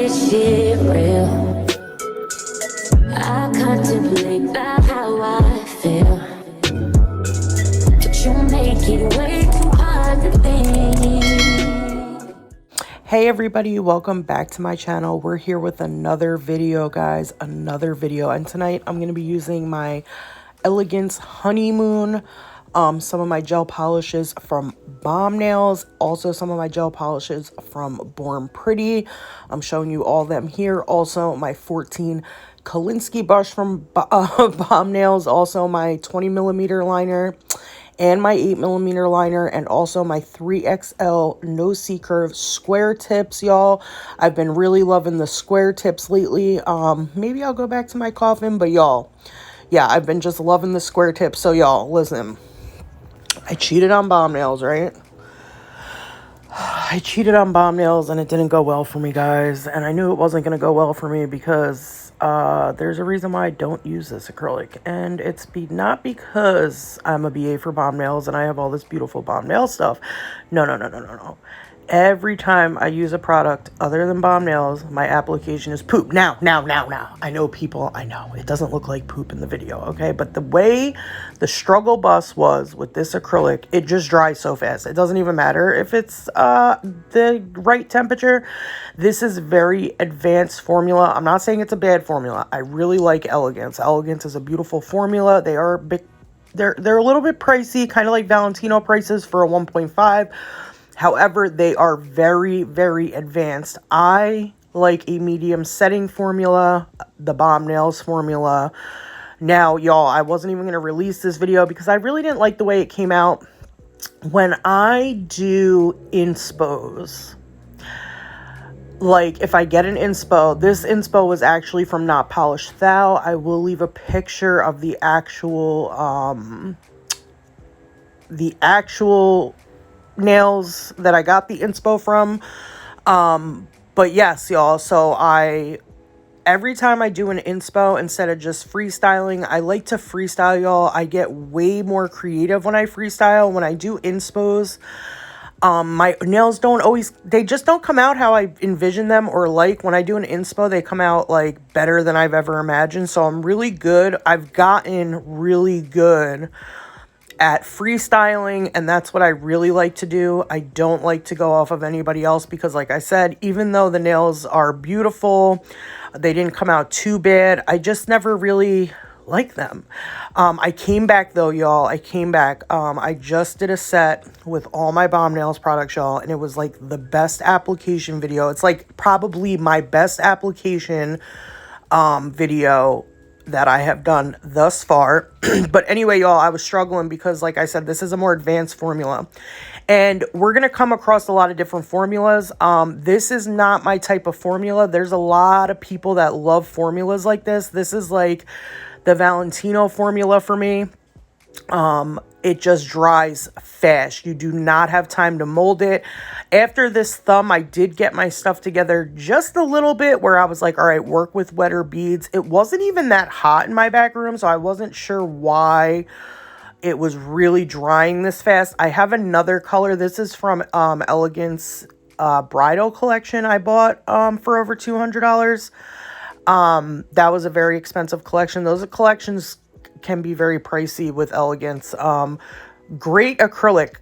this shit real. I contemplate about how I feel, but you make it way too hard to think. Hey everybody, welcome back to my channel. We're here with another video, guys, another video. And tonight I'm going to be using my Elegance Honeymoon, some of my gel polishes from Bomb Nails, also some of my gel polishes from Born Pretty. I'm showing you all of them here. Also my 14 Kolinsky brush from Bomb Nails, also my 20mm liner and my 8mm liner, and also my 3XL No C-Curve square tips, y'all. I've been really loving the square tips lately. Maybe I'll go back to my coffin, but y'all, yeah, I've been just loving the square tips. So y'all, listen, I cheated on Bomb Nails, right? I cheated on Bomb Nails and it didn't go well for me, guys. And I knew it wasn't going to go well for me because there's a reason why I don't use this acrylic. And it's not because I'm a BA for Bomb Nails and I have all this beautiful Bomb Nail stuff. No. Every time I use a product other than Bomb Nails, my application is poop. Now. I know people, I know it doesn't look like poop in the video, okay? But the way the struggle bus was with this acrylic, it just dries so fast. It doesn't even matter if it's the right temperature. This is very advanced formula. I'm not saying it's a bad formula. I really like Elegance. Elegance is a beautiful formula. They are big. They're a little bit pricey, kind of like Valentino prices for a 1.5. However, they are very, very advanced. I like a medium setting formula, the Bomb Nails formula. Now, y'all, I wasn't even going to release this video because I really didn't like the way it came out. When I do inspos, like if I get an inspo, this inspo was actually from Not Polished Thou. I will leave a picture of the actual nails that I got the inspo from. But yes, y'all, so every time I do an inspo, instead of just freestyling, I like to freestyle, y'all. I get way more creative when I freestyle. When I do inspos, my nails they just don't come out how I envision them, or like when I do an inspo, they come out like better than I've ever imagined. So I'm really good. I've gotten really good at freestyling, and that's what I really like to do. I don't like to go off of anybody else because, like I said, even though the nails are beautiful, they didn't come out too bad. I just never really liked them. I came back though, y'all. I just did a set with all my Bomb Nails products, y'all, and it was like the best application video. It's like probably my best application video that I have done thus far. But anyway, y'all, I was struggling because, like I said, this is a more advanced formula. And we're going to come across a lot of different formulas. This is not my type of formula. There's a lot of people that love formulas like this. This is like the Valentino formula for me. It just dries fast. You do not have time to mold it. After this thumb, I did get my stuff together just a little bit where I was like, all right, work with wetter beads. It wasn't even that hot in my back room, so I wasn't sure why it was really drying this fast. I have another color. This is from Elegance Bridal Collection I bought for over $200. That was a very expensive collection. Those collections can be very pricey with Elegance. Great acrylic,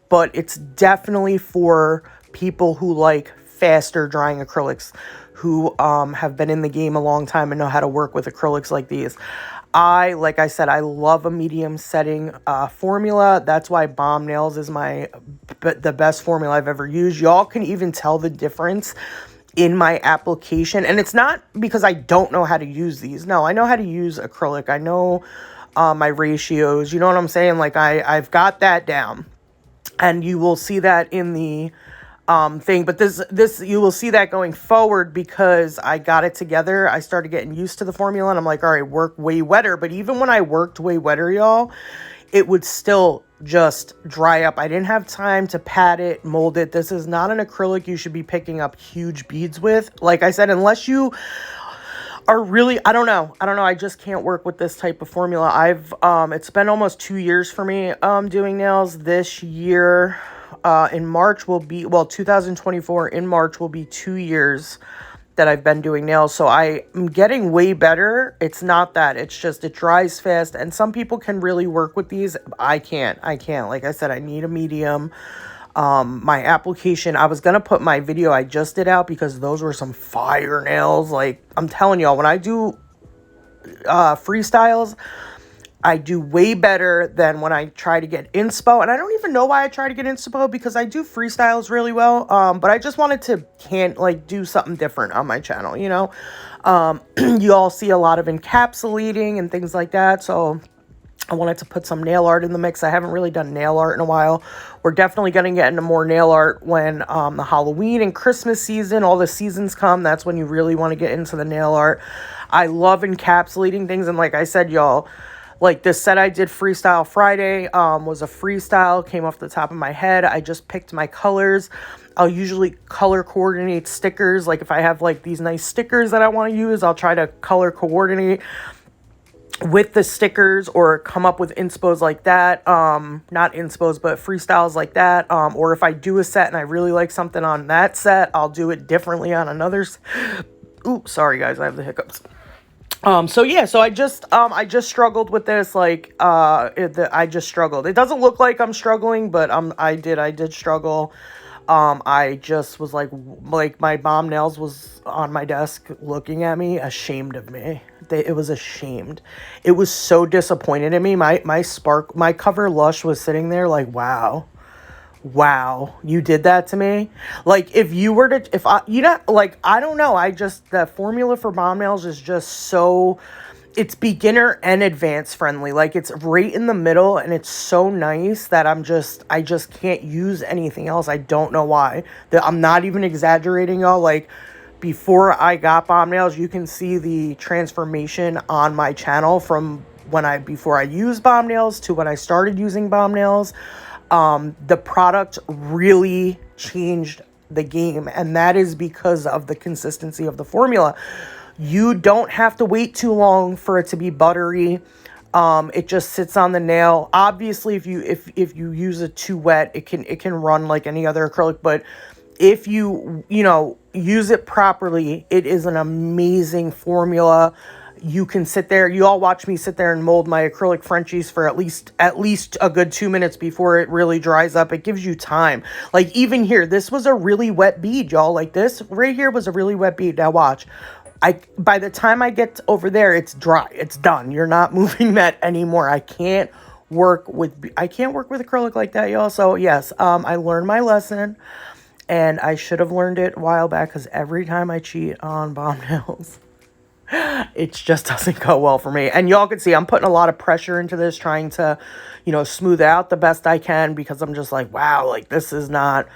but it's definitely for people who like faster drying acrylics, who have been in the game a long time and know how to work with acrylics like these. Like I said, I love a medium setting formula. That's why Bomb Nails is the best formula I've ever used. Y'all can even tell the difference in my application, and it's not because I don't know how to use these. No, I know how to use acrylic. I know my ratios, you know what I'm saying? Like I've got that down, and you will see that in the thing. But this you will see that going forward because I got it together. I started getting used to the formula, and I'm like, all right, work way wetter. But even when I worked way wetter, y'all, it would still just dry up. I didn't have time to pat it, mold it. This is not an acrylic you should be picking up huge beads with. Like I said, unless you are really, I don't know. I just can't work with this type of formula. It's been almost 2 years for me doing nails. This year in March will be, well, 2024 in March will be 2 years that I've been doing nails. So I'm getting way better. It's not that. It's just it dries fast. And some people can really work with these. I can't. Like I said, I need a medium. My application, I was going to put my video I just did out because those were some fire nails. Like, I'm telling y'all, when I do freestyles, I do way better than when I try to get inspo. And I don't even know why I try to get inspo, because I do freestyles really well. But I just wanted to do something different on my channel, you know. You all see a lot of encapsulating and things like that. So I wanted to put some nail art in the mix. I haven't really done nail art in a while. We're definitely going to get into more nail art when the Halloween and Christmas season, all the seasons come. That's when you really want to get into the nail art. I love encapsulating things. And like I said, y'all, like this set I did Freestyle Friday was a freestyle, came off the top of my head. I just picked my colors. I'll usually color coordinate stickers. Like if I have like these nice stickers that I want to use, I'll try to color coordinate with the stickers or come up with inspos like that. Not inspos, but freestyles like that. Or if I do a set and I really like something on that set, I'll do it differently on another. Oops, sorry guys, I have the hiccups. So yeah, so I just struggled with this, like, I just struggled. It doesn't look like I'm struggling, but, I did struggle. I just was like my mom nails was on my desk looking at me, ashamed of me. It was ashamed. It was so disappointed in me. My Cover Lush was sitting there like, wow, you did that to me. Like if you were to, if I, you know, like, I don't know. The formula for bomb nails is just so, it's beginner and advanced friendly. Like it's right in the middle and it's so nice that I just can't use anything else. I don't know why. I'm not even exaggerating, y'all. Like before I got bomb nails, you can see the transformation on my channel from before I used bomb nails to when I started using bomb nails. The product really changed the game, and that is because of the consistency of the formula. You don't have to wait too long for it to be buttery. It just sits on the nail. Obviously, if you use it too wet, it can run like any other acrylic, but if you use it properly, it is an amazing formula. You can sit there, you all watch me sit there and mold my acrylic Frenchies for at least a good 2 minutes before it really dries up. It gives you time. Like even here, this was a really wet bead, y'all. Like this right here was a really wet bead. Now watch. By the time I get over there, it's dry. It's done. You're not moving that anymore. I can't work with acrylic like that, y'all. So yes, I learned my lesson. And I should have learned it a while back, because every time I cheat on bomb nails, it just doesn't go well for me. And y'all can see I'm putting a lot of pressure into this, trying to, smooth out the best I can, because I'm just like, wow, like this is not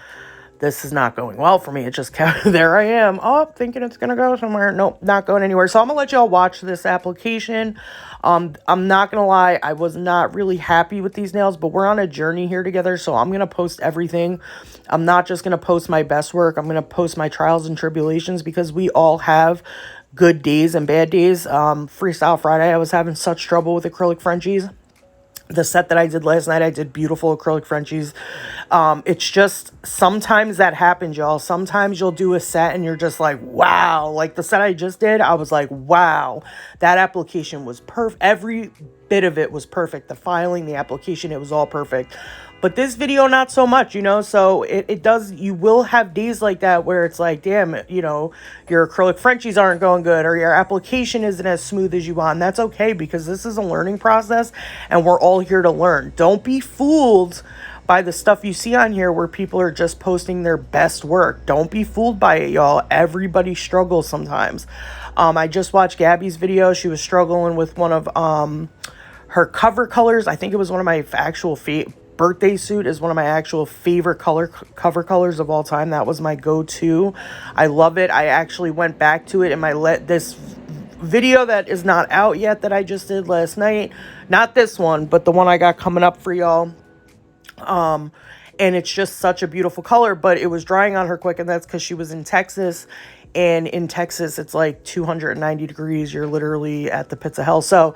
going well for me. It just kept, there I am, thinking it's going to go somewhere. Nope, not going anywhere. So I'm going to let y'all watch this application. I'm not going to lie, I was not really happy with these nails, but we're on a journey here together, so I'm going to post everything. I'm not just going to post my best work. I'm going to post my trials and tribulations, because we all have good days and bad days. Freestyle Friday, I was having such trouble with acrylic Frenchies. The set that I did last night, I did beautiful acrylic Frenchies. It's just, sometimes that happens, y'all. Sometimes you'll do a set and you're just like, wow. Like the set I just did, I was like, wow. That application was perfect. Every bit of it was perfect. The filing, the application, it was all perfect. But this video, not so much, so it does, you will have days like that where it's like, damn, your acrylic Frenchies aren't going good, or your application isn't as smooth as you want. And that's okay, because this is a learning process and we're all here to learn. Don't be fooled by the stuff you see on here where people are just posting their best work. Don't be fooled by it, y'all. Everybody struggles sometimes. I just watched Gabby's video. She was struggling with one of her cover colors. I think it was one of my actual birthday suit is one of my actual favorite cover colors of all time. That was my go-to. I love it. I actually went back to it in this video that is not out yet that I just did last night. Not this one, but the one I got coming up for y'all. And it's just such a beautiful color, but it was drying on her quick, and that's because she was in Texas. And in Texas, it's like 290 degrees. You're literally at the pits of hell. So,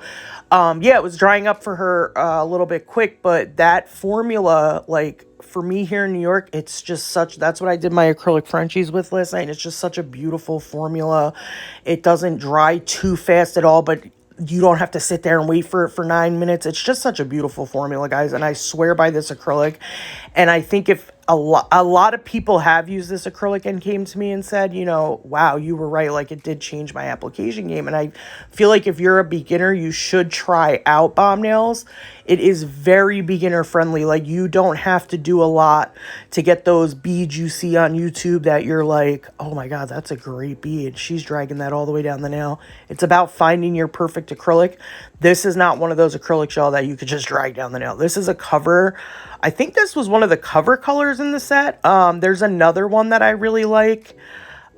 yeah, it was drying up for her a little bit quick. But that formula, like, for me here in New York, it's just such, that's what I did my acrylic Frenchies with last night. And it's just such a beautiful formula. It doesn't dry too fast at all, but you don't have to sit there and wait for it for 9 minutes. It's just such a beautiful formula, guys. And I swear by this acrylic. And I think if a lot of people have used this acrylic and came to me and said, you know, wow, you were right. Like, it did change my application game. And I feel like if you're a beginner, you should try out Bomb Nails. It is very beginner friendly. Like, you don't have to do a lot to get those beads you see on YouTube that you're like, oh my God, that's a great bead. She's dragging that all the way down the nail. It's about finding your perfect acrylic. This is not one of those acrylics, y'all, that you could just drag down the nail. This is a cover. I think this was one of the cover colors in the set. There's another one that I really like.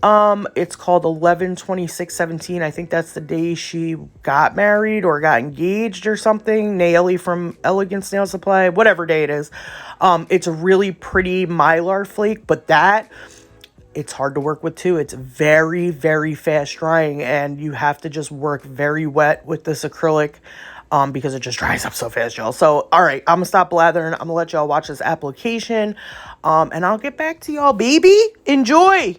It's called 11/26/17. I think that's the day she got married or got engaged or something. Naily from Elegance Nail Supply, whatever day it is. It's a really pretty mylar flake, but it's hard to work with too. It's very, very fast drying, and you have to just work very wet with this acrylic. Because it just dries up so fast, y'all. So, all right, I'm gonna stop blathering. I'm gonna let y'all watch this application, and I'll get back to y'all, baby. Enjoy.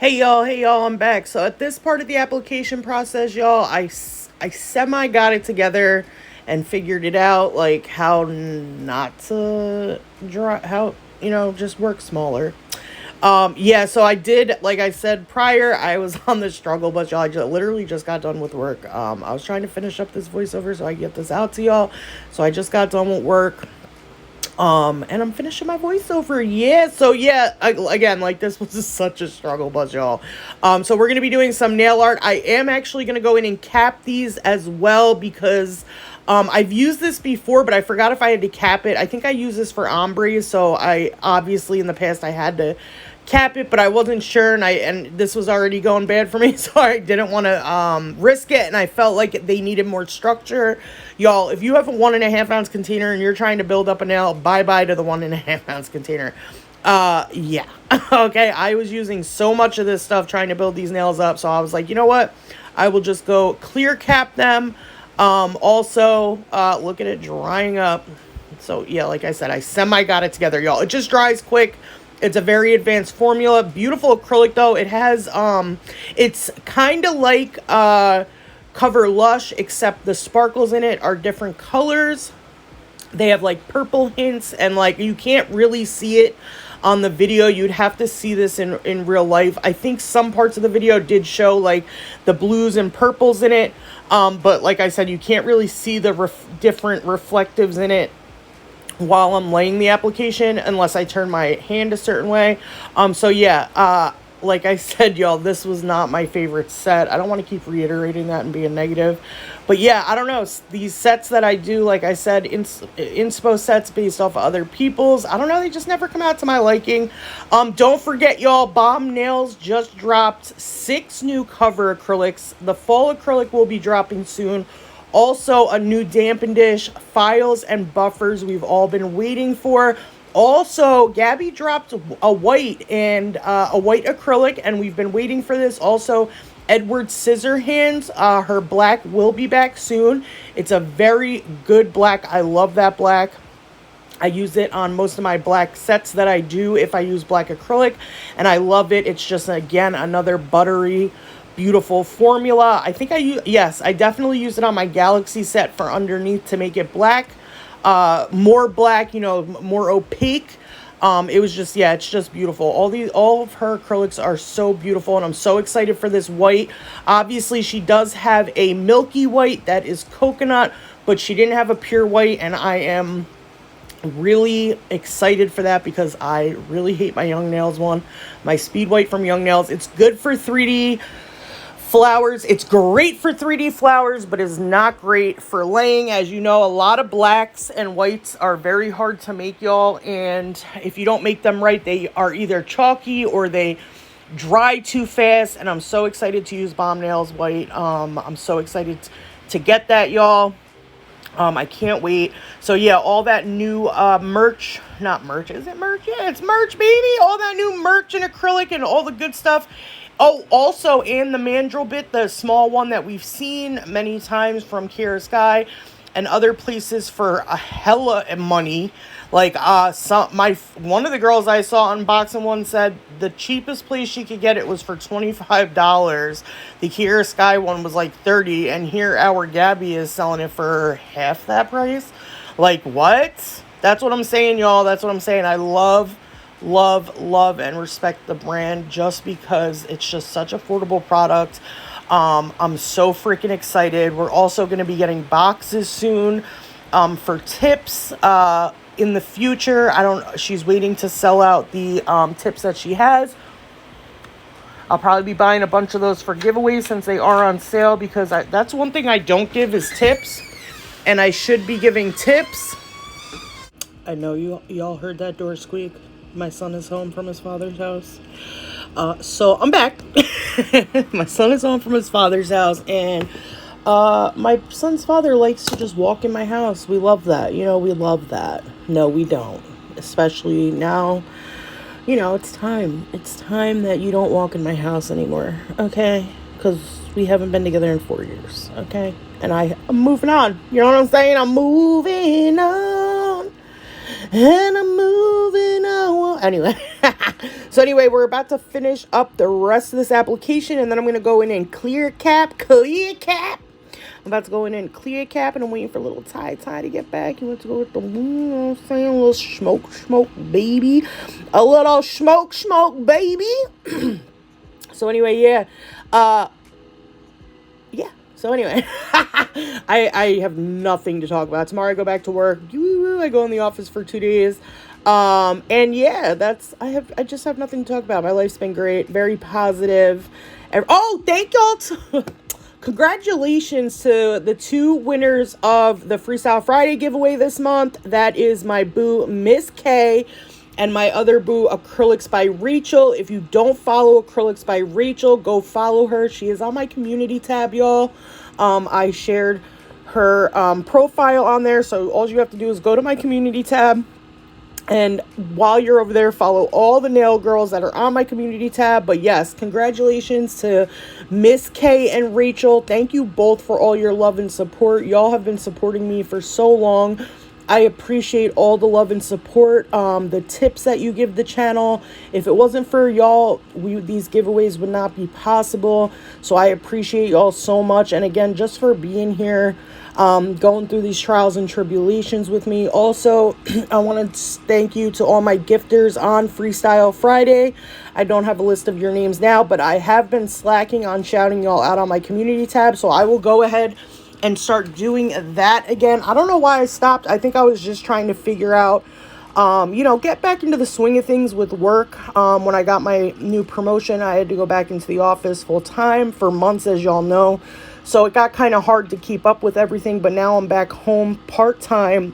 Hey y'all, I'm back. So at this part of the application process, y'all, I semi got it together and figured it out, like how not to draw, how, just work smaller. Yeah, so I did, like I said prior, I was on the struggle bus, y'all. Literally just got done with work. I was trying to finish up this voiceover so I can get this out to y'all. So I just got done with work. And I'm finishing my voiceover. Yeah, so yeah, again, like this was just such a struggle buzz, y'all. So we're gonna be doing some nail art. I am actually gonna go in and cap these as well because I've used this before, but I forgot if I had to cap it. I think I used this for ombre, so I obviously in the past I had to cap it, but I wasn't sure, and this was already going bad for me, so I didn't want to risk it, and I felt like they needed more structure. Y'all, if you have a 1.5 ounce container and you're trying to build up a nail, bye to the 1.5 ounce container. Yeah. Okay, I was using so much of this stuff trying to build these nails up, so I was like, you know what, I will just go clear cap them. Also, look at it drying up. So yeah, like I said, I semi got it together, y'all. It just dries quick. It's a very advanced formula. Beautiful acrylic though. It has it's kind of like Cover Lush, except the sparkles in it are different colors. They have like purple hints, and like you can't really see it on the video. You'd have to see this in real life. I think some parts of the video did show like the blues and purples in it, but like I said, you can't really see the different reflectives in it while I'm laying the application unless I turn my hand a certain way. So yeah, like I said, y'all, this was not my favorite set. I don't want to keep reiterating that and being negative, but yeah, I don't know, these sets that I do, like I said, inspo sets based off of other people's, I don't know, they just never come out to my liking. Don't forget, y'all, Bomb Nails just dropped 6 new cover acrylics. The fall acrylic will be dropping soon. Also, a new dampen dish, files, and buffers we've all been waiting for. Also, Gabby dropped a white and a white acrylic, and we've been waiting for this. Also, Edward Scissorhands, her black will be back soon. It's a very good black. I love that black. I use it on most of my black sets that I do if I use black acrylic, and I love it. It's just, again, another buttery, beautiful formula. I think I definitely used it on my Galaxy set for underneath to make it black, more black, you know, more opaque. It was just, yeah, it's just beautiful. All of her acrylics are so beautiful, and I'm so excited for this white. Obviously, she does have a milky white that is coconut, but she didn't have a pure white, and I am really excited for that because I really hate my Young Nails one, my Speed White from Young Nails. It's good for 3D flowers. It's great for 3D flowers, but is not great for laying. As you know, a lot of blacks and whites are very hard to make, y'all, and if you don't make them right, they are either chalky or they dry too fast. And I'm so excited to use Bomb Nails white. I'm so excited to get that, y'all. I can't wait. So yeah, all that new merch, not merch, is it merch? Yeah, it's merch, baby. All that new merch and acrylic and all the good stuff. Oh, also, and the mandrel bit, the small one that we've seen many times from Kira Sky and other places for a hella money. Like, one of the girls I saw unboxing one said the cheapest place she could get it was for $25. The Kira Sky one was like $30, and here our Gabby is selling it for half that price. Like, what? That's what I'm saying, y'all. That's what I'm saying. I love and respect the brand just because it's just such affordable product. I'm so freaking excited. We're also going to be getting boxes soon for tips in the future. She's waiting to sell out the tips that she has. I'll probably be buying a bunch of those for giveaways since they are on sale, because that's one thing I don't give is tips, and I should be giving tips. I know y'all heard that door squeak. My son is home from his father's house. So I'm back. My son is home from his father's house, and my son's father likes to just walk in my house. We love that. You know, we love that. No, we don't. Especially now, you know, it's time. It's time that you don't walk in my house anymore, okay? Because we haven't been together in 4 years, okay? And I'm moving on. You know what I'm saying? I'm moving on. And I'm moving on. Anyway, so anyway, we're about to finish up the rest of this application, and then I'm going to go in and clear cap. I'm about to go in and clear cap, and I'm waiting for a little Ty to get back. He wants to go with the, you know what I'm saying, a little smoke, baby. A little smoke, baby. So anyway, yeah. So anyway, I have nothing to talk about. Tomorrow I go back to work. Usually I go in the office for 2 days. And yeah, I just have nothing to talk about. My life's been great, very positive. Oh, thank y'all congratulations to the 2 winners of the Freestyle Friday giveaway this month. That is my boo, Miss K, and my other boo, Acrylics by Rachel. If you don't follow Acrylics by Rachel, go follow her. She is on my community tab, y'all. I shared her profile on there, so all you have to do is go to my community tab. And while you're over there, follow all the nail girls that are on my community tab. But yes, congratulations to Miss K and Rachel. Thank you both for all your love and support. Y'all have been supporting me for so long. I appreciate all the love and support, the tips that you give the channel. If it wasn't for y'all, these giveaways would not be possible. So I appreciate y'all so much. And again, just for being here, going through these trials and tribulations with me. Also, I want to thank you to all my gifters on Freestyle Friday. I don't have a list of your names now, but I have been slacking on shouting y'all out on my community tab. So I will go ahead and start doing that again. I don't know why I stopped. I think I was just trying to figure out, get back into the swing of things with work. When I got my new promotion, I had to go back into the office full time for months, as y'all know. So it got kind of hard to keep up with everything, but now I'm back home part-time.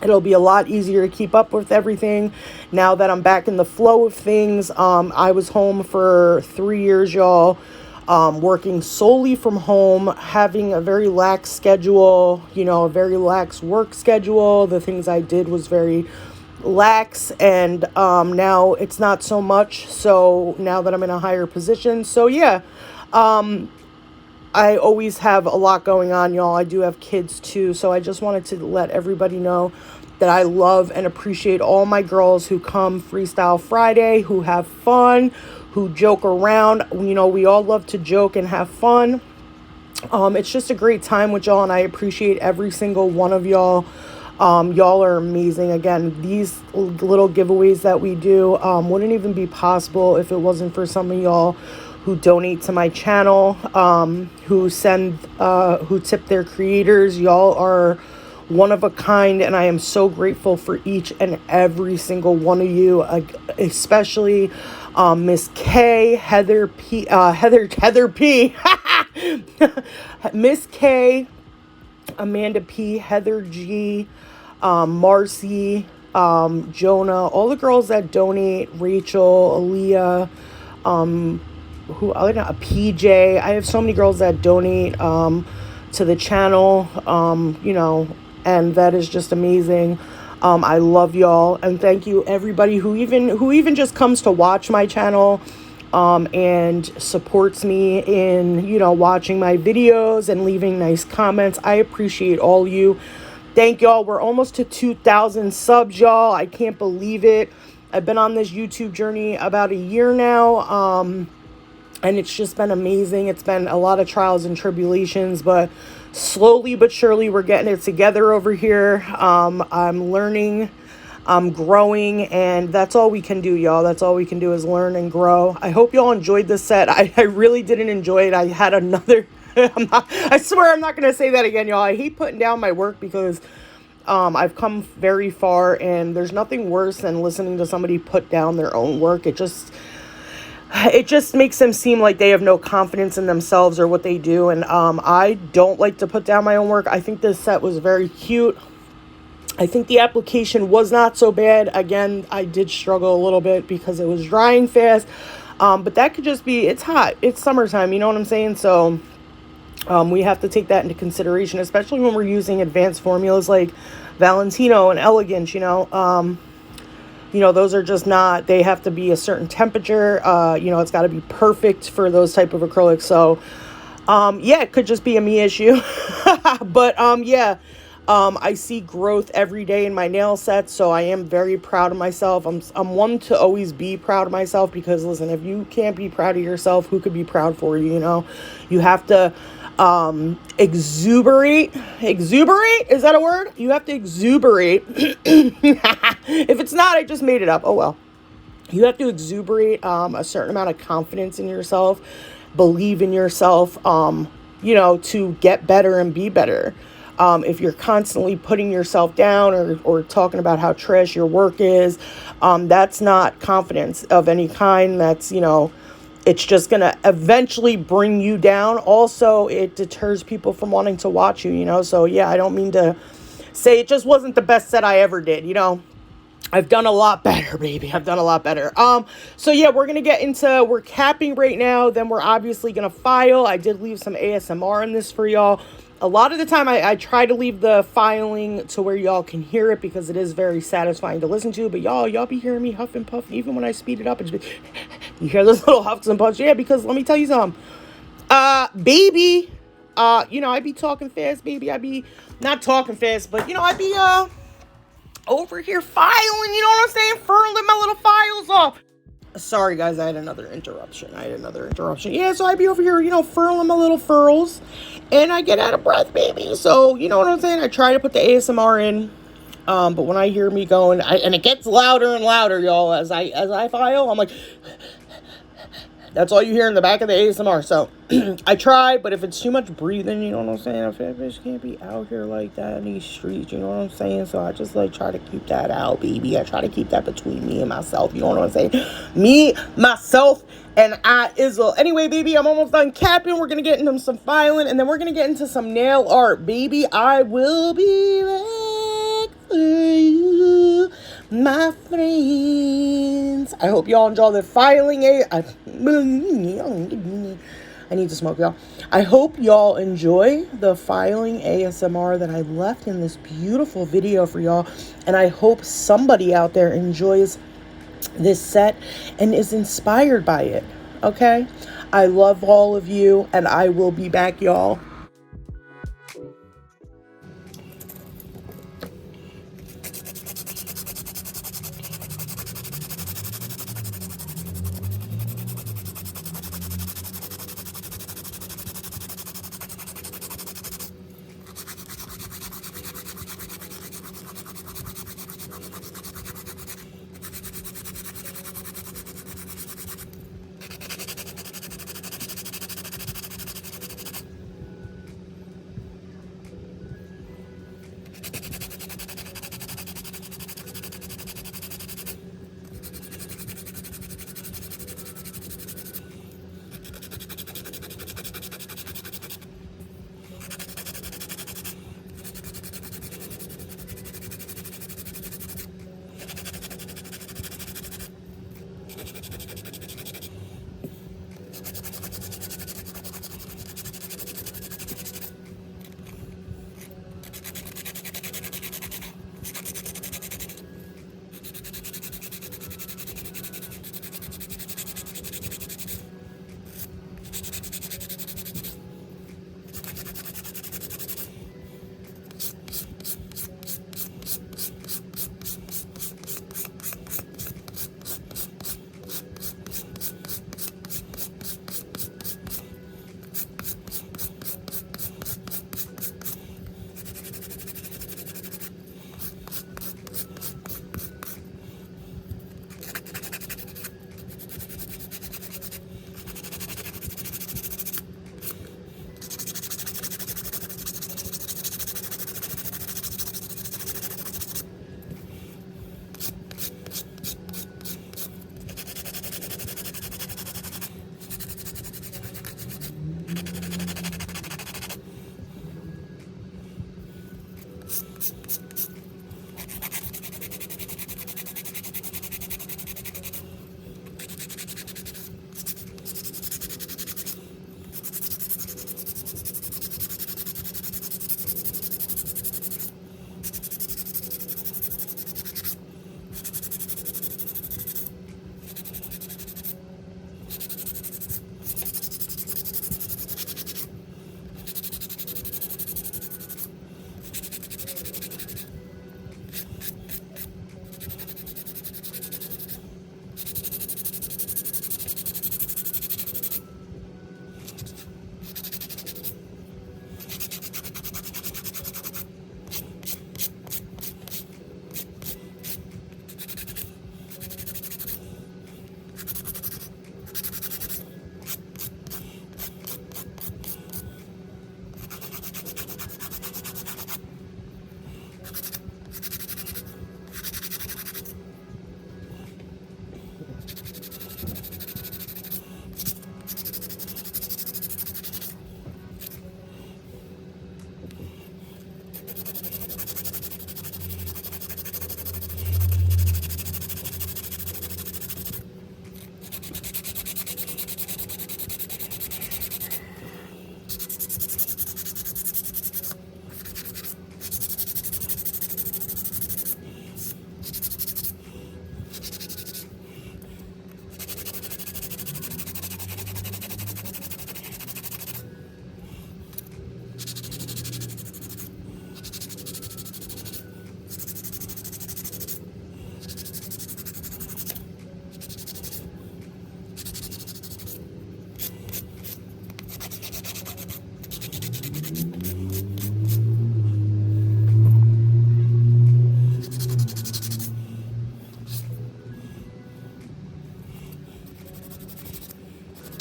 It'll be a lot easier to keep up with everything now that I'm back in the flow of things. I was home for 3 years, y'all. Working solely from home, having a very lax schedule, a very lax work schedule. The things I did was very lax, and now it's not so much. So now that I'm in a higher position, so yeah, I always have a lot going on, y'all. I do have kids too, so I just wanted to let everybody know that I love and appreciate all my girls who come Freestyle Friday, who have fun, who joke around. We all love to joke and have fun. It's just a great time with y'all, and I appreciate every single one of y'all. Y'all are amazing. Again, these little giveaways that we do wouldn't even be possible if it wasn't for some of y'all who donate to my channel, who tip their creators. Y'all are one of a kind, and I am so grateful for each and every single one of you, especially Miss K, Heather P, Miss K, Amanda P, Heather G, Marcy, Jonah, all the girls that donate, Rachel, Aaliyah, PJ. I have so many girls that donate to the channel, and that is just amazing. I love y'all, and thank you everybody who even just comes to watch my channel and supports me in watching my videos and leaving nice comments. I appreciate all you. Thank y'all. We're almost to 2,000 subs, y'all. I can't believe it. I've been on this YouTube journey about a year now, and it's just been amazing. It's been a lot of trials and tribulations, but slowly but surely we're getting it together over here. I'm learning, I'm growing, and that's all we can do, y'all. That's all we can do is learn and grow. I hope y'all enjoyed this set. I really didn't enjoy it. I had another I swear I'm not gonna say that again, y'all. I hate putting down my work because I've come very far, and there's nothing worse than listening to somebody put down their own work. It just makes them seem like they have no confidence in themselves or what they do. And I don't like to put down my own work. I think this set was very cute. I think the application was not so bad. Again, I did struggle a little bit because it was drying fast. But that could just be, it's hot. It's summertime, you know what I'm saying? So we have to take that into consideration, especially when we're using advanced formulas like Valentino and Elegance, those are just not, they have to be a certain temperature. It's got to be perfect for those type of acrylics. So, it could just be a me issue. But, I see growth every day in my nail sets. So I am very proud of myself. I'm one to always be proud of myself because, listen, if you can't be proud of yourself, who could be proud for you? You have to exuberate. Is that a word? You have to exuberate. If it's not, I just made it up. Oh well. You have to exuberate a certain amount of confidence in yourself, believe in yourself, to get better and be better. If you're constantly putting yourself down or talking about how trash your work is, that's not confidence of any kind. That's, it's just going to eventually bring you down. Also, it deters people from wanting to watch you, So, yeah, I don't mean to say it just wasn't the best set I ever did, I've done a lot better, baby. I've done a lot better. So yeah, we're capping right now. Then we're obviously going to file. I did leave some ASMR in this for y'all. A lot of the time I try to leave the filing to where y'all can hear it because it is very satisfying to listen to. But y'all be hearing me huff and puff. Even when I speed it up, you hear those little huffs and puffs. Yeah, because let me tell you something. Baby, I be talking fast, baby. I be not talking fast, but I be, over here filing, you know what I'm saying? Furling my little files off. Sorry, guys, I had another interruption. Yeah, so I be over here, furling my little furls. And I get out of breath, baby. So, you know what I'm saying? I try to put the ASMR in. But when I hear me going, and it gets louder and louder, y'all, as I file, I'm like... That's all you hear in the back of the ASMR. So, I try, but if it's too much breathing, you know what I'm saying? I feel like bitch can't be out here like that in these streets, you know what I'm saying? So, I just, try to keep that out, baby. I try to keep that between me and myself, you know what I'm saying? Me, myself, and I Izzle. Anyway, baby, I'm almost done capping. We're going to get into some filing, and then we're going to get into some nail art, baby. I will be back for you, my friends. I hope y'all enjoy the filing. I need to smoke, y'all. I hope y'all enjoy the filing ASMR that I left in this beautiful video for y'all. And I hope somebody out there enjoys this set and is inspired by it. Okay? I love all of you, and I will be back, y'all.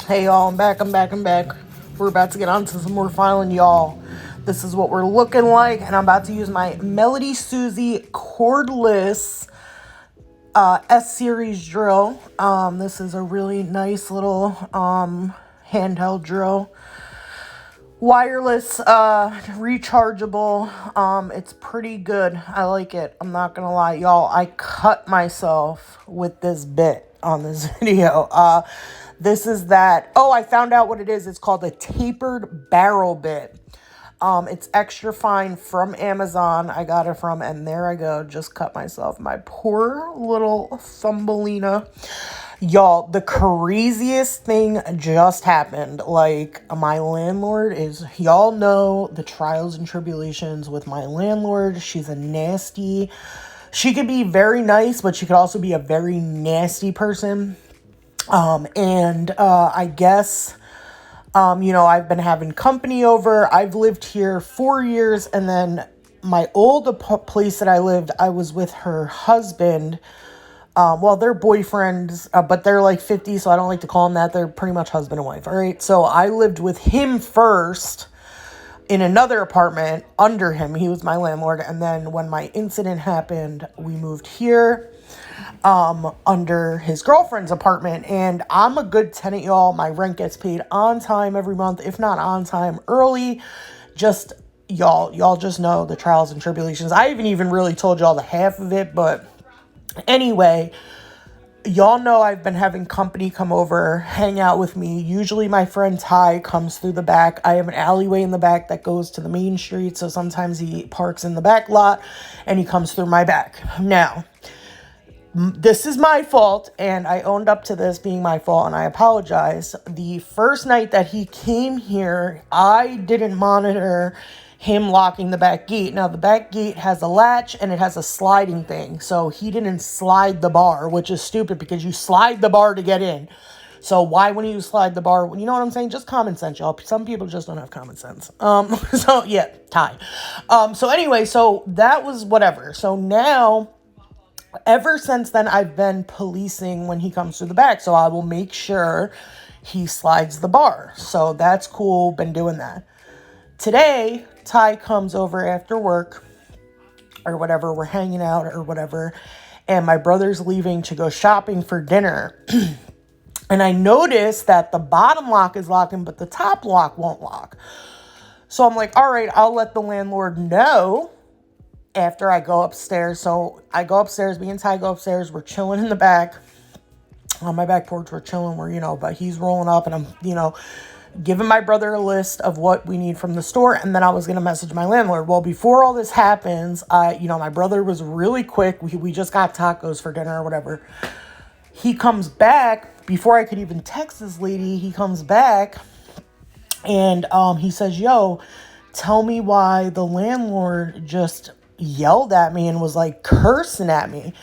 Hey y'all, I'm back. We're about to get on to some more filing, y'all. This is what we're looking like, and I'm about to use my Melody Susie cordless S-Series drill. This is a really nice little handheld drill. Wireless, rechargeable. It's pretty good. I like it. I'm not gonna lie, y'all. I cut myself with this bit on this video. This is that. Oh, I found out what it is. It's called a tapered barrel bit. It's extra fine from Amazon. I got it from, and there I go. Just cut myself. My poor little Thumbelina. Y'all, the craziest thing just happened. Like, my landlord is, y'all know the trials and tribulations with my landlord. She's a nasty, she could be very nice, but she could also be a very nasty person. I guess, I've been having company over. I've lived here 4 years, and then my old place that I lived, I was with her husband. They're boyfriends, but they're like 50, so I don't like to call them that. They're pretty much husband and wife, all right? So I lived with him first in another apartment under him. He was my landlord, and then when my incident happened, we moved here under his girlfriend's apartment, and I'm a good tenant, y'all. My rent gets paid on time every month, if not on time, early. Just, y'all just know the trials and tribulations. I haven't even really told y'all the half of it, but anyway, y'all know I've been having company come over, hang out with me. Usually my friend Ty comes through the back. I have an alleyway in the back that goes to the main street, so sometimes he parks in the back lot, and he comes through my back. Now, this is my fault, and I owned up to this being my fault, and I apologize. The first night that he came here, I didn't monitor him locking the back gate. Now, the back gate has a latch, and it has a sliding thing, so he didn't slide the bar, which is stupid because you slide the bar to get in. So why wouldn't you slide the bar? You know what I'm saying? Just common sense, y'all. Some people just don't have common sense. So yeah, Ty. So that was whatever. So now, ever since then, I've been policing when he comes through the back. So I will make sure he slides the bar. So that's cool. Been doing that. Today, Ty comes over after work or whatever. We're hanging out or whatever. And my brother's leaving to go shopping for dinner. And I noticed that the bottom lock is locking, but the top lock won't lock. So I'm like, all right, I'll let the landlord know after I go upstairs. So I go upstairs, me and Ty go upstairs. We're chilling in the back. On my back porch, we're chilling. But he's rolling up, and I'm, giving my brother a list of what we need from the store. And then I was going to message my landlord. Well, before all this happens, my brother was really quick. We just got tacos for dinner or whatever. He comes back before I could even text this lady. He comes back and he says, yo, tell me why the landlord just yelled at me and was like cursing at me.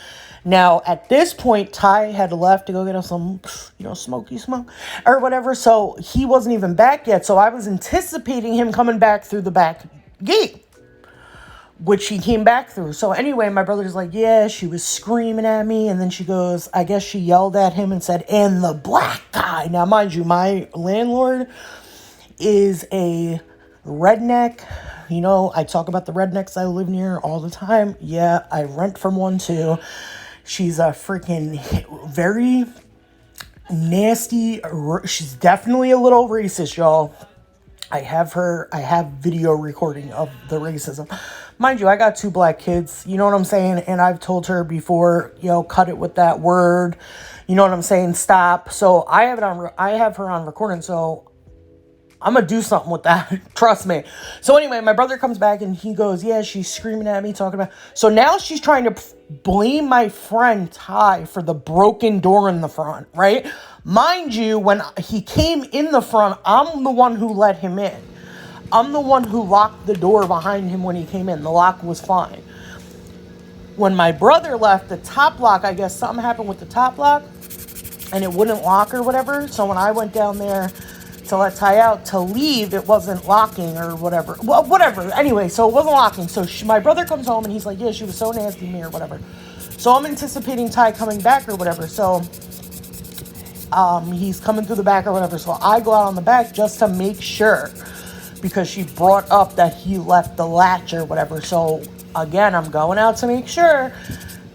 Now, at this point, Ty had left to go get us some, smoky smoke or whatever. So he wasn't even back yet. So I was anticipating him coming back through the back gate, which he came back through. So anyway, my brother's like, yeah, she was screaming at me. And then she goes, I guess she yelled at him and said, and the black guy. Now, mind you, my landlord is a redneck. I talk about the rednecks I live near all the time. Yeah, I rent from one too. She's a freaking very nasty. She's definitely a little racist, y'all. I have video recording of the racism. Mind you, I got 2 black kids. You know what I'm saying? And I've told her before, cut it with that word. You know what I'm saying? Stop. So I have her on recording. So I'm going to do something with that. Trust me. So anyway, my brother comes back and he goes, yeah, she's screaming at me, talking about. So now she's trying to blame my friend Ty for the broken door in the front, right? Mind you, when he came in the front, I'm the one who let him in. I'm the one who locked the door behind him when he came in. The lock was fine. When my brother left, the top lock, I guess something happened with the top lock and it wouldn't lock or whatever. So when I went down there to let Ty out to leave, it wasn't locking or whatever. Well, whatever. Anyway, so it wasn't locking. So my brother comes home and he's like, yeah, she was so nasty to me or whatever. So I'm anticipating Ty coming back or whatever. So he's coming through the back or whatever. So I go out on the back just to make sure, because she brought up that he left the latch or whatever. So again, I'm going out to make sure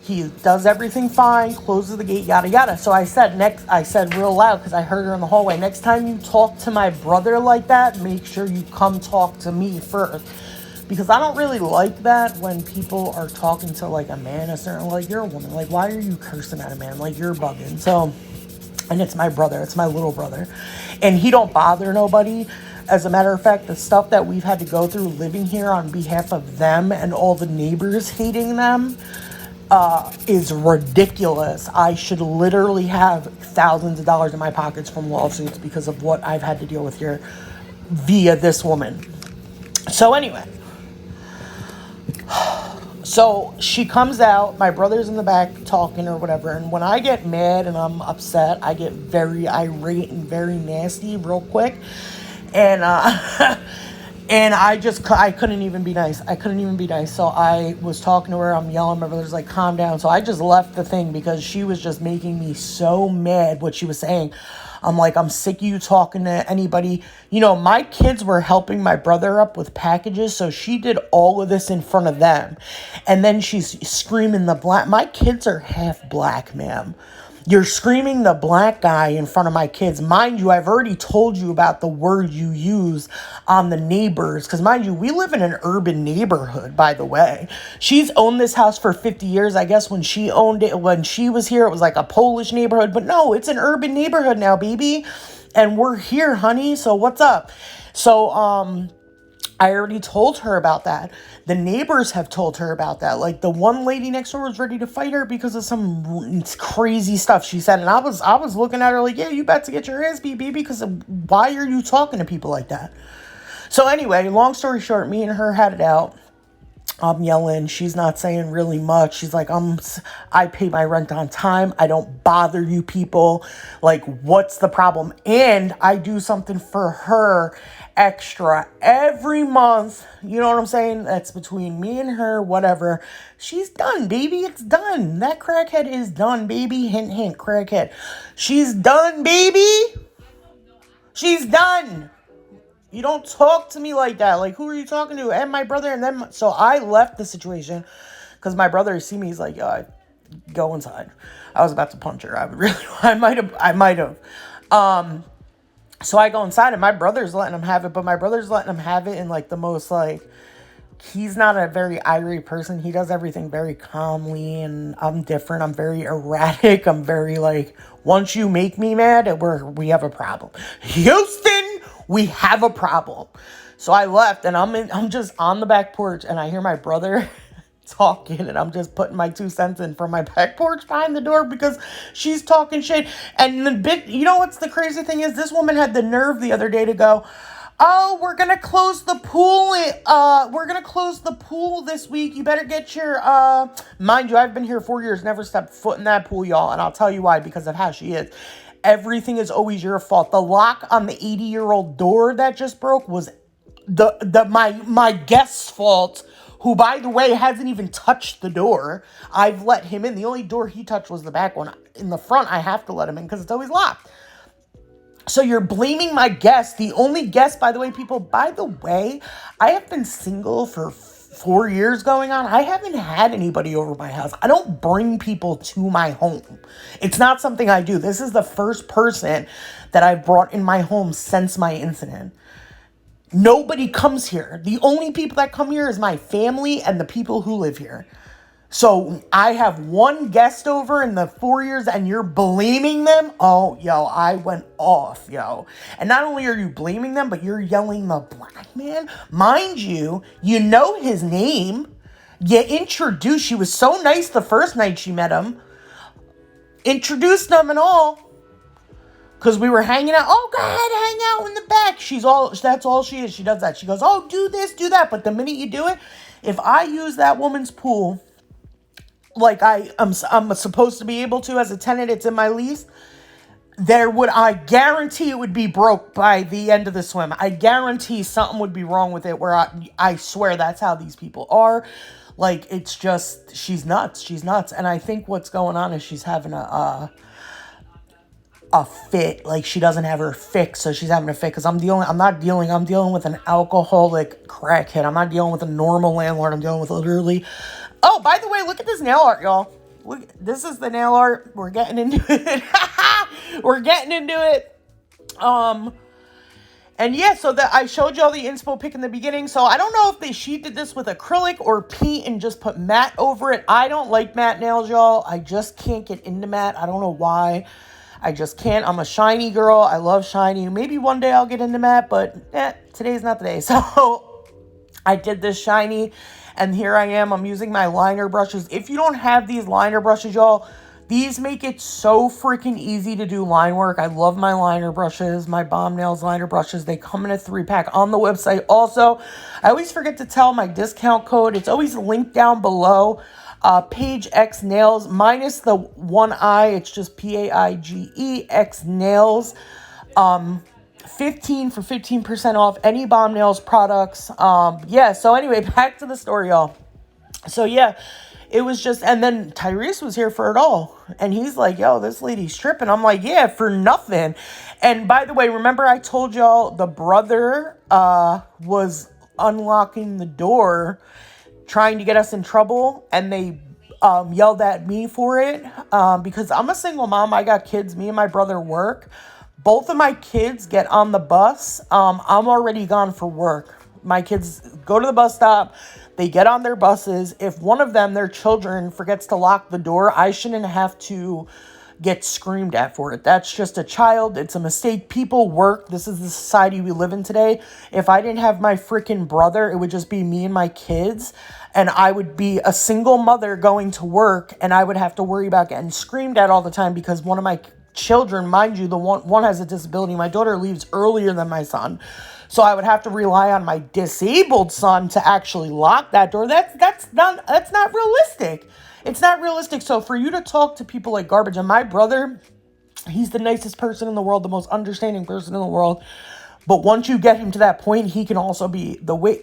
he does everything fine, closes the gate, yada yada. So I said real loud, because I heard her in the hallway, next time you talk to my brother like that, make sure you come talk to me first. Because I don't really like that when people are talking to like a man, like, you're a woman, like, why are you cursing at a man? Like, you're bugging. So, and it's my brother, it's my little brother, and he don't bother nobody. As a matter of fact, the stuff that we've had to go through living here on behalf of them and all the neighbors hating them is ridiculous. I should literally have thousands of dollars in my pockets from lawsuits because of what I've had to deal with here via this woman. So anyway, so she comes out, my brother's in the back talking or whatever, and when I get mad and I'm upset, I get very irate and very nasty real quick, and and I couldn't even be nice. So I was talking to her, I'm yelling, my brother's like, calm down. So I just left the thing because she was just making me so mad what she was saying. I'm like, I'm sick of you talking to anybody. You know, my kids were helping my brother up with packages, so she did all of this in front of them. And then she's screaming my kids are half black, ma'am. You're screaming the black guy in front of my kids. Mind you, I've already told you about the word you use on the neighbors. Because mind you, we live in an urban neighborhood, by the way. She's owned this house for 50 years. I guess when she owned it, when she was here, it was like a Polish neighborhood. But no, it's an urban neighborhood now, baby. And we're here, honey. So what's up? So, I already told her about that. The neighbors have told her about that. Like, the one lady next door was ready to fight her because of some crazy stuff she said. And I was looking at her like, yeah, you about to get your ass beat, baby, because why are you talking to people like that? So anyway, long story short, me and her had it out. I'm yelling. She's not saying really much. She's like, I pay my rent on time. I don't bother you people. Like, what's the problem? And I do something for her extra every month. You know what I'm saying? That's between me and her, whatever. She's done, baby. It's done. That crackhead is done, baby. Hint, hint, crackhead. She's done, baby. She's done. You don't talk to me like that. Like, who are you talking to? And my brother. And then, so I left the situation because my brother see me. He's like, yo, go inside. I was about to punch her. I might have. So I go inside and my brother's letting him have it, but my brother's letting him have it in like the most like, he's not a very irate person. He does everything very calmly, and I'm different. I'm very erratic. I'm very like, once you make me mad, we have a problem. Houston, we have a problem. So I left and I'm just on the back porch and I hear my brother talking, and I'm just putting my 2 cents in from my back porch behind the door because she's talking shit. And you know what's the crazy thing is, this woman had the nerve the other day to go, oh, we're going to close the pool. We're going to close the pool this week. You better get your, mind you, I've been here 4 years, never stepped foot in that pool, y'all. And I'll tell you why, because of how she is. Everything is always your fault. The lock on the 80-year-old door that just broke was my guest's fault, who, by the way, hasn't even touched the door. I've let him in. The only door he touched was the back one. In the front, I have to let him in because it's always locked. So you're blaming my guest. The only guest, by the way, people, by the way, I have been single for 4 years going on. I haven't had anybody over my house. I don't bring people to my home. It's not something I do. This is the first person that I've brought in my home since my incident. Nobody comes here. The only people that come here is my family and the people who live here. So I have one guest over in the 4 years and you're blaming them? Oh, yo, I went off, yo. And not only are you blaming them, but you're yelling the black man. Mind you, you know his name. You introduced, she was so nice the first night she met him. Introduced them and all. Because we were hanging out. Oh, go ahead, hang out in the back. That's all she is. She does that. She goes, oh, do this, do that. But the minute you do it, if I use that woman's pool, like I'm supposed to be able to as a tenant, it's in my lease, I guarantee it would be broke by the end of the swim. I guarantee something would be wrong with it, where I swear that's how these people are. Like, it's just, she's nuts. And I think what's going on is she's having a fit. Like, she doesn't have her fix, so she's having a fit. Because I'm dealing with an alcoholic crackhead. I'm not dealing with a normal landlord. I'm dealing with literally... Oh, by the way, look at this nail art, y'all. Look, this is the nail art. We're getting into it. We're getting into it. And yeah, so that I showed y'all the inspo pic in the beginning. So I don't know if she did this with acrylic or paint and just put matte over it. I don't like matte nails, y'all. I just can't get into matte. I don't know why. I just can't. I'm a shiny girl. I love shiny. Maybe one day I'll get into matte, but today's not the day. So I did this shiny, and here I am. I'm using my liner brushes. If you don't have these liner brushes, y'all, these make it so freaking easy to do line work. I love my liner brushes, my Bomb Nails liner brushes. They come in a 3-pack on the website. Also, I always forget to tell my discount code. It's always linked down below. Page X Nails, minus the one I. It's just PAIGE X Nails. 15% off any Bomb Nails products. Yeah, so anyway, back to the story, y'all. So yeah, it was just, and then Tyrese was here for it all. And he's like, yo, this lady's tripping. I'm like, yeah, for nothing. And by the way, remember I told y'all the brother was unlocking the door, trying to get us in trouble. And they yelled at me for it because I'm a single mom. I got kids. Me and my brother work. Both of my kids get on the bus. I'm already gone for work. My kids go to the bus stop. They get on their buses. If one of them, their children, forgets to lock the door, I shouldn't have to get screamed at for it. That's just a child. It's a mistake. People work. This is the society we live in today. If I didn't have my freaking brother, it would just be me and my kids. And I would be a single mother going to work, and I would have to worry about getting screamed at all the time because one of my children, mind you, the one has a disability. My daughter leaves earlier than my son. So I would have to rely on my disabled son to actually lock that door. That's not realistic. It's not realistic. So for you to talk to people like garbage, and my brother, he's the nicest person in the world, the most understanding person in the world. But once you get him to that point, he can also be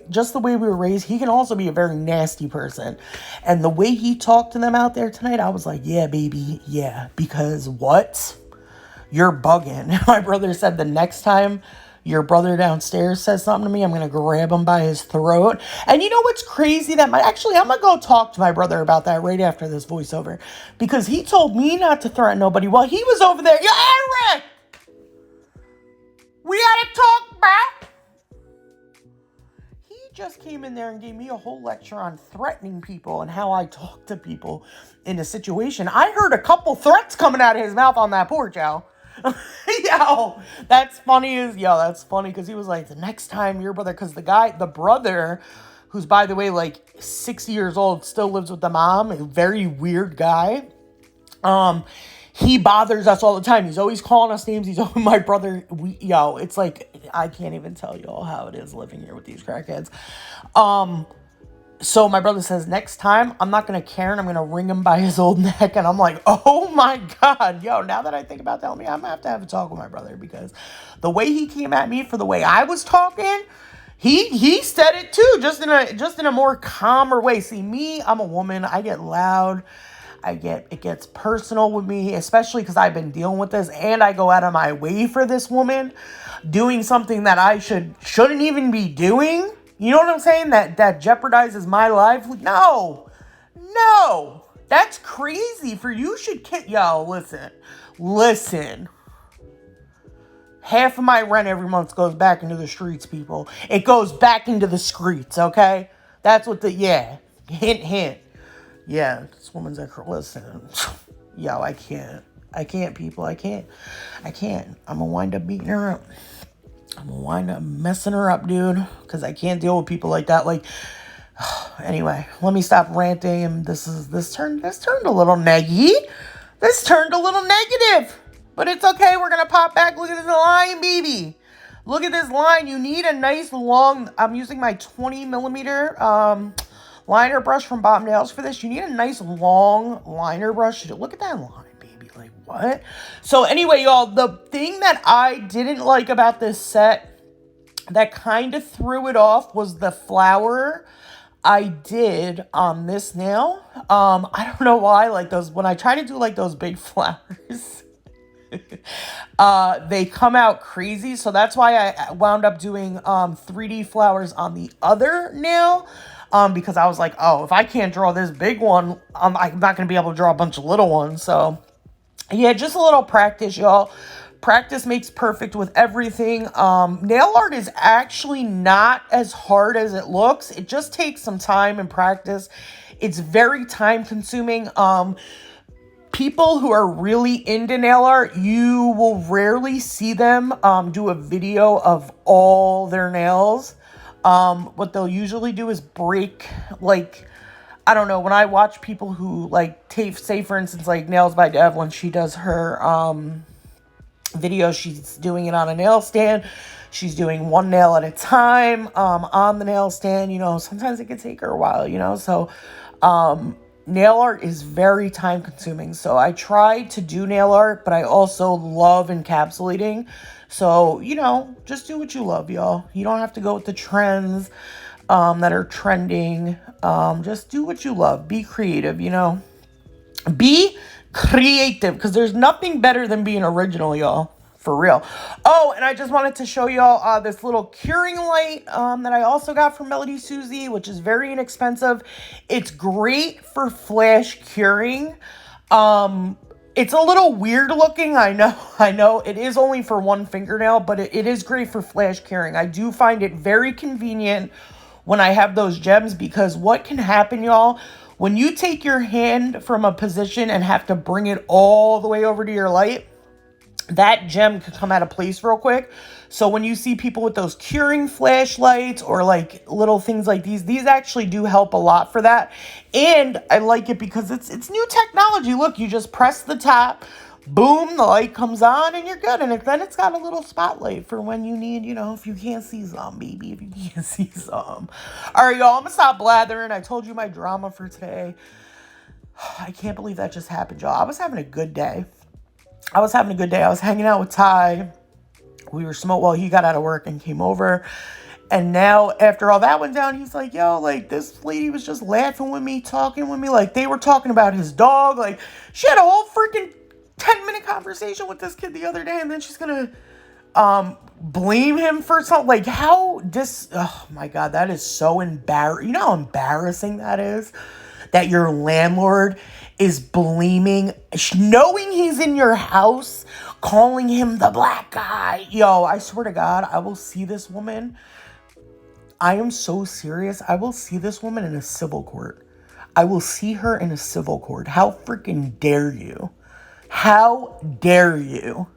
just the way we were raised. He can also be a very nasty person. And the way he talked to them out there tonight, I was like, yeah, baby. Yeah. Because what? You're bugging. My brother said the next time your brother downstairs says something to me, I'm going to grab him by his throat. And you know what's crazy? I'm going to go talk to my brother about that right after this voiceover. Because he told me not to threaten nobody while he was over there. Yo, Eric! We gotta talk, bro! He just came in there and gave me a whole lecture on threatening people and how I talk to people in a situation. I heard a couple threats coming out of his mouth on that porch, yo. That's funny because he was like, the next time your brother, because the brother, who's by the way like 60 years old, still lives with the mom, a very weird guy. He bothers us all the time. He's always calling us names. He's always my brother. It's like, I can't even tell you all how it is living here with these crackheads. So my brother says, next time, I'm not going to care, and I'm going to wring him by his old neck. And I'm like, oh my God, now that I think about that, I'm going to have a talk with my brother, because the way he came at me for the way I was talking, he said it too, just in a more calmer way. See, me, I'm a woman. I get loud. It gets personal with me, especially because I've been dealing with this, and I go out of my way for this woman doing something that I shouldn't even be doing. You know what I'm saying? That jeopardizes my life. No, that's crazy. For you should listen. Half of my rent every month goes back into the streets, people. It goes back into the streets, okay? That's what hint. Yeah, this woman's listen. I can't, people. I can't. I'm gonna wind up beating her up. I'm gonna wind up messing her up, dude, because I can't deal with people like that. Like, anyway, let me stop ranting. And this turned a little neggy. This turned a little negative, but it's okay. We're gonna pop back. Look at this line, baby. Look at this line. You need a nice long. I'm using my 20 millimeter liner brush from Bomb Nails for this. You need a nice long liner brush. Look at that line. Like, what? So anyway, y'all, the thing that I didn't like about this set that kind of threw it off was the flower I did on this nail. I don't know why, like those, when I try to do like those big flowers, They come out crazy. So that's why I wound up doing 3D flowers on the other nail. Because I was like, oh, if I can't draw this big one, I'm not going to be able to draw a bunch of little ones. So yeah, just a little practice, y'all. Practice makes perfect with everything. Nail art is actually not as hard as it looks. It just takes some time and practice. It's very time consuming. People who are really into nail art, you will rarely see them do a video of all their nails. What they'll usually do is break, like, I don't know, when I watch people who, like, say, for instance, like, Nails by Dev, when she does her video, she's doing it on a nail stand. She's doing one nail at a time on the nail stand. You know, sometimes it can take her a while, you know, so nail art is very time consuming. So I try to do nail art, but I also love encapsulating. So, you know, just do what you love, y'all. You don't have to go with the trends that are trending. Just do what you love. Be creative, you know. Be creative, because there's nothing better than being original, y'all. For real. Oh, and I just wanted to show y'all this little curing light that I also got from Melody Susie, which is very inexpensive. It's great for flash curing. It's a little weird looking, I know. It is only for one fingernail, but it is great for flash curing. I do find it very convenient when I have those gems, because what can happen, y'all, when you take your hand from a position and have to bring it all the way over to your light, that gem could come out of place real quick. So when you see people with those curing flashlights or like little things like these actually do help a lot for that. And I like it because it's new technology. Look, you just press the top, boom, the light comes on and you're good. And then it's got a little spotlight for when you need, you know, if you can't see some, baby, if you can't see some. All right, y'all, I'm gonna stop blathering. I told you my drama for today. I can't believe that just happened, y'all. I was having a good day. I was hanging out with Ty. We were smoking while he got out of work and came over. And now, after all that went down, he's like, yo, like, this lady was just laughing with me, talking with me. Like, they were talking about his dog. Like, she had a whole freaking 10-minute conversation with this kid the other day. And then she's going to blame him for something. Like, how oh, my God, that is so embarrassing. You know how embarrassing that is? That your landlord is blaming, knowing he's in your house, calling him the black guy. Yo, I swear to God, I will see this woman. I am so serious. I will see this woman in a civil court. I will see her in a civil court. How freaking dare you? How dare you?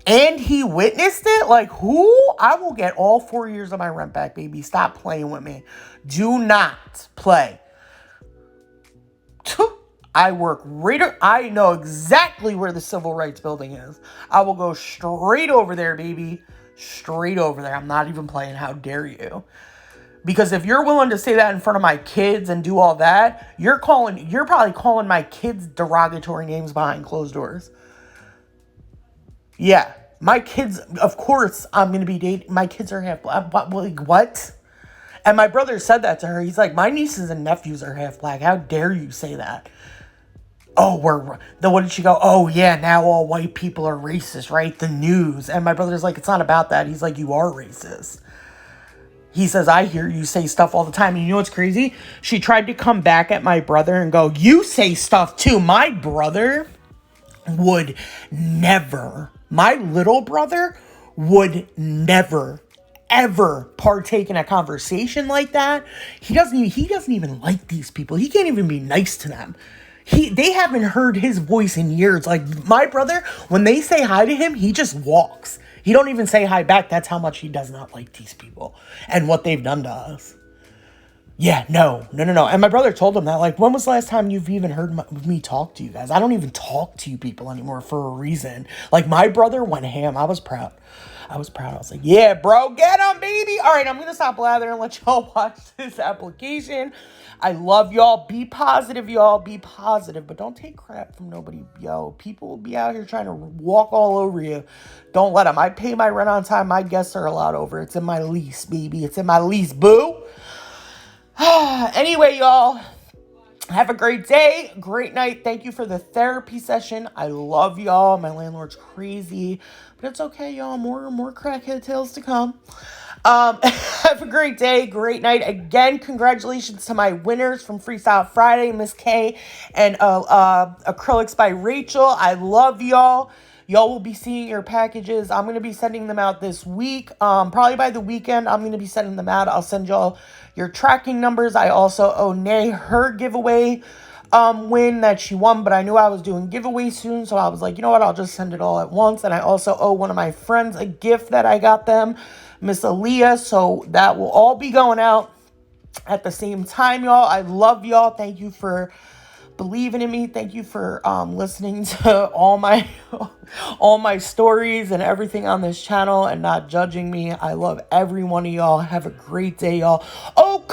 And he witnessed it? Like, who? I will get all 4 years of my rent back, baby. Stop playing with me. Do not play. I work I know exactly where the Civil Rights Building is. I will go straight over there, baby. Straight over there. I'm not even playing. How dare you? Because if you're willing to say that in front of my kids and do all that, you're probably calling my kids derogatory names behind closed doors. Yeah. My kids, of course, I'm going to be dating. My kids are half black. What? And my brother said that to her. He's like, my nieces and nephews are half black. How dare you say that? Oh, what did she go? Oh, yeah, now all white people are racist, right? The news. And my brother's like, it's not about that. He's like, you are racist. He says, I hear you say stuff all the time. And you know what's crazy? She tried to come back at my brother and go, you say stuff too. My brother would never, my little brother would never, ever partake in a conversation like that. He doesn't even like these people. He can't even be nice to them. They haven't heard his voice in years. Like, my brother, when they say hi to him, he just walks. He don't even say hi back. That's how much he does not like these people and what they've done to us. Yeah, no. And my brother told him that, like, when was the last time you've even heard me talk to you guys? I don't even talk to you people anymore for a reason. Like, my brother went ham. I was proud. I was like, yeah, bro, get him, baby. All right, I'm going to stop blathering and let y'all watch this application. I love y'all. Be positive, y'all. Be positive. But don't take crap from nobody, yo. People will be out here trying to walk all over you. Don't let them. I pay my rent on time. My guests are allowed over. It's in my lease, baby. It's in my lease, boo. Anyway, y'all. Have a great day, great night. Thank you for the therapy session. I love y'all. My landlord's crazy, but it's okay, y'all. More crackhead tales to come. Have a great day, great night. Again, congratulations to my winners from Freestyle Friday, Miss K and Acrylics by Rachel. I love y'all. Y'all will be seeing your packages. I'm going to be sending them out this week. Probably by the weekend, I'm going to be sending them out. I'll send y'all your tracking numbers. I also owe Nay her giveaway win that she won, but I knew I was doing giveaways soon, so I was like, you know what, I'll just send it all at once. And I also owe one of my friends a gift that I got them, Miss Aaliyah, so that will all be going out at the same time, y'all. I love y'all. Thank you for believing in me. Thank you for listening to all my stories and everything on this channel and not judging me. I love every one of y'all. Have a great day, y'all. Oh,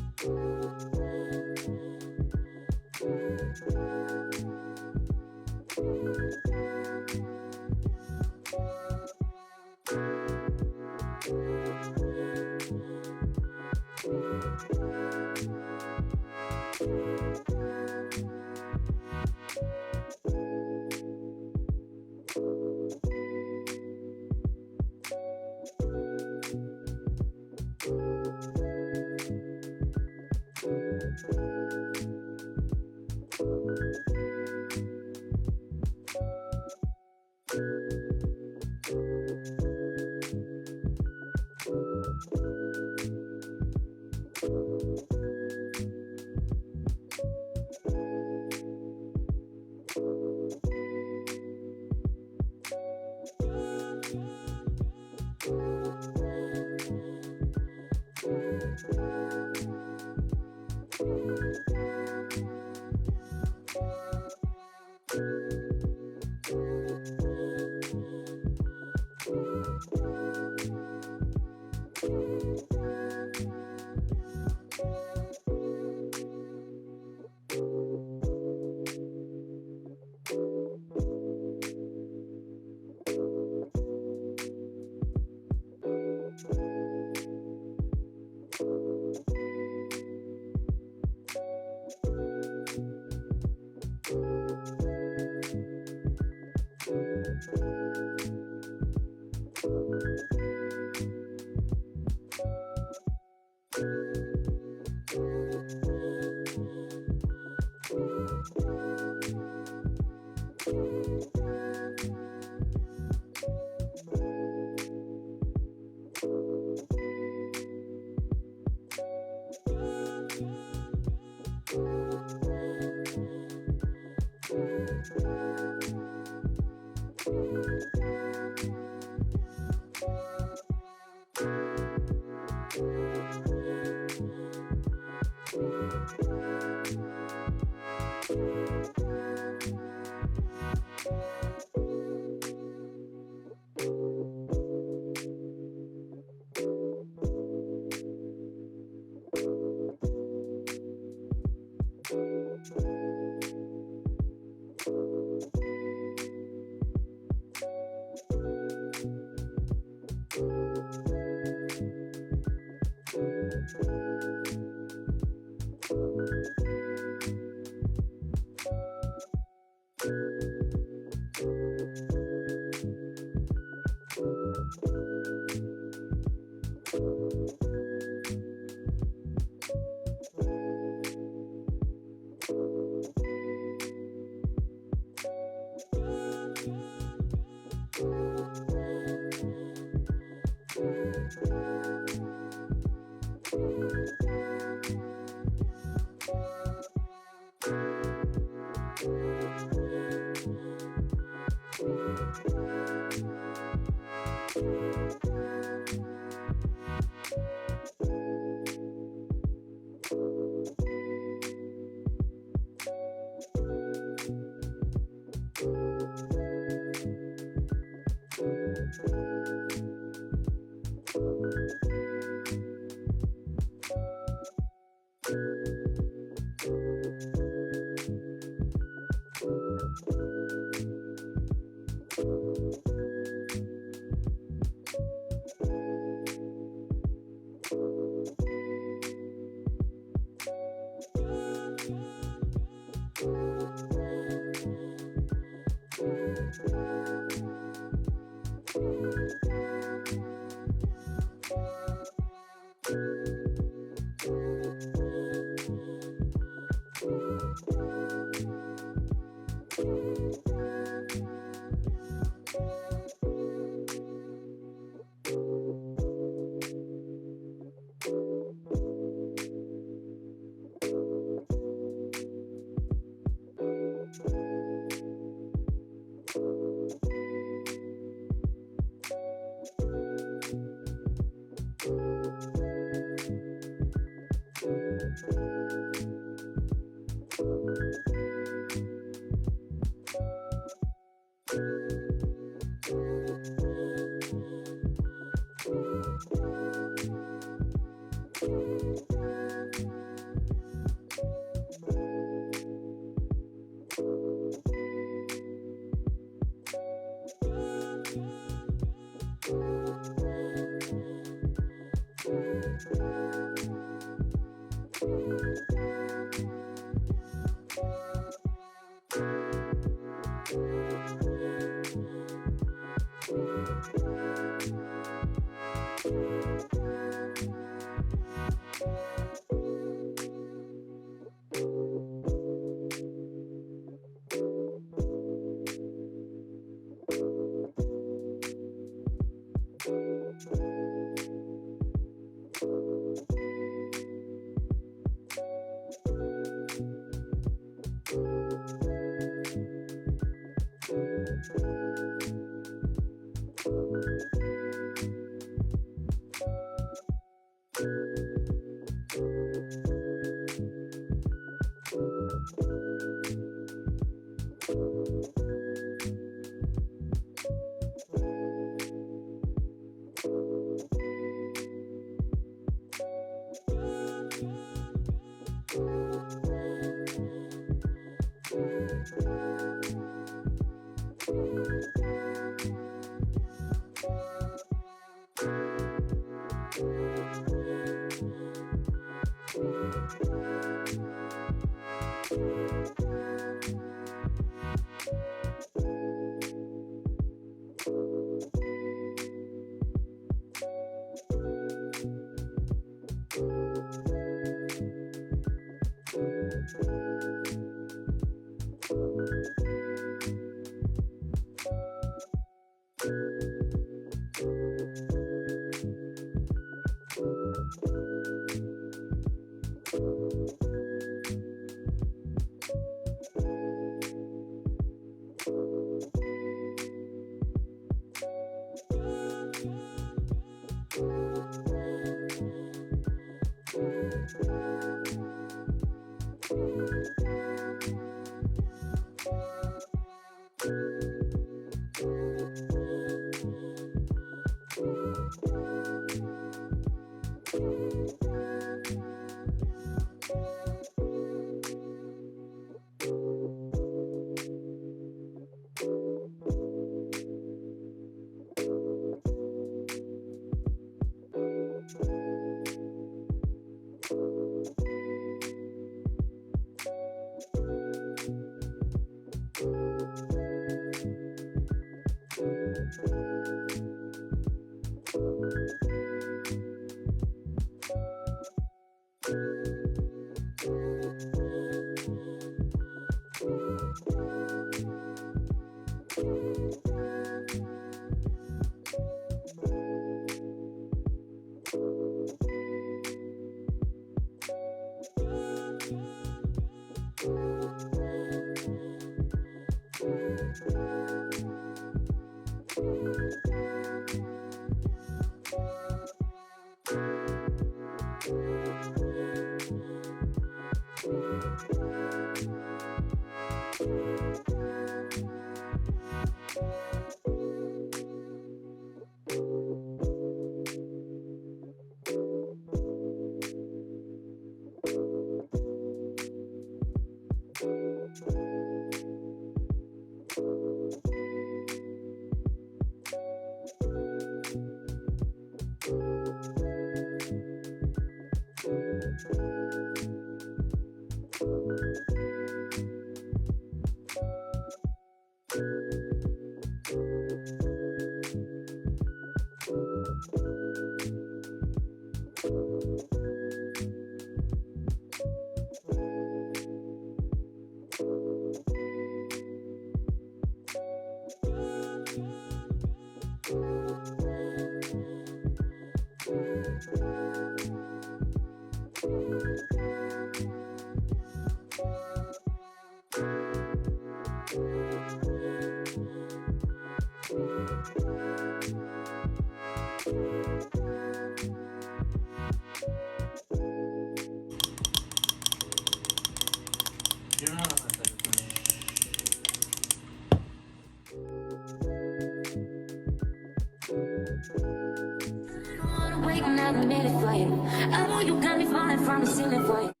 waiting, I made it for you. I know you got me falling from the ceiling for you.